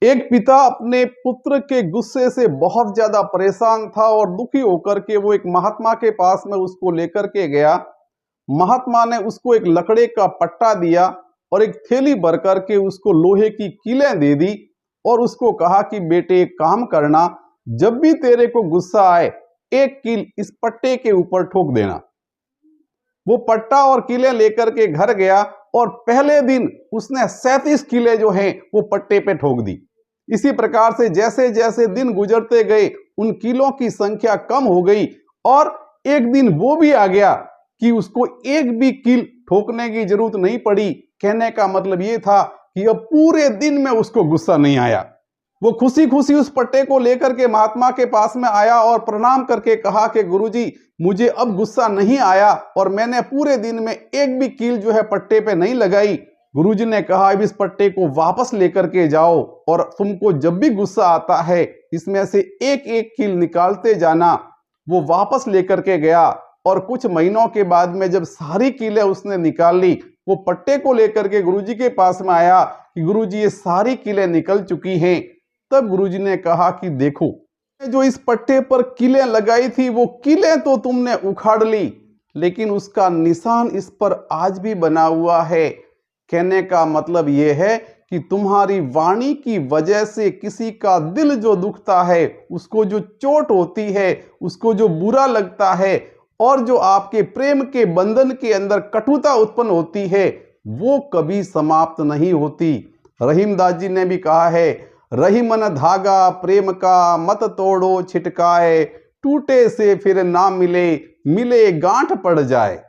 एक पिता अपने पुत्र के गुस्से से बहुत ज्यादा परेशान था और दुखी होकर के वो एक महात्मा के पास में उसको लेकर के गया। महात्मा ने उसको एक लकड़े का पट्टा दिया और एक थैली भर करके उसको लोहे की कीलें दे दी और उसको कहा कि बेटे एक काम करना, जब भी तेरे को गुस्सा आए एक कील इस पट्टे के ऊपर ठोक देना। वो पट्टा और कीलें लेकर के घर गया और पहले दिन उसने 37 कीलें जो हैं वो पट्टे पे ठोक दी। इसी प्रकार से जैसे जैसे दिन गुजरते गए उन कीलों की संख्या कम हो गई और एक दिन वो भी आ गया कि उसको एक भी कील ठोकने की जरूरत नहीं पड़ी। कहने का मतलब ये था कि अब पूरे दिन में उसको गुस्सा नहीं आया। वो खुशी खुशी उस पट्टे को लेकर के महात्मा के पास में आया और प्रणाम करके कहा कि गुरुजी, मुझे अब गुस्सा नहीं आया और मैंने पूरे दिन में एक भी कील जो है पट्टे पे नहीं लगाई। गुरुजी ने कहा अब इस पट्टे को वापस लेकर के जाओ और तुमको जब भी गुस्सा आता है इसमें से एक एक कील निकालते जाना। वो वापस लेकर के गया और कुछ महीनों के बाद में जब सारी कीलें उसने निकाल ली, वो पट्टे को लेकर के गुरुजी के पास में आया कि गुरुजी ये सारी कीलें निकल चुकी हैं। तब गुरुजी ने कहा कि देखो, जो इस पट्टे पर कीलें लगाई थी वो कीलें तो तुमने उखाड़ ली, लेकिन उसका निशान इस पर आज भी बना हुआ है। कहने का मतलब यह है कि तुम्हारी वाणी की वजह से किसी का दिल जो दुखता है, उसको जो चोट होती है, उसको जो बुरा लगता है और जो आपके प्रेम के बंधन के अंदर कटुता उत्पन्न होती है, वो कभी समाप्त नहीं होती। रहीमदास जी ने भी कहा है, रही मन धागा प्रेम का मत तोड़ो छिटकाए, टूटे से फिर ना मिले, मिले गांठ पड़ जाए।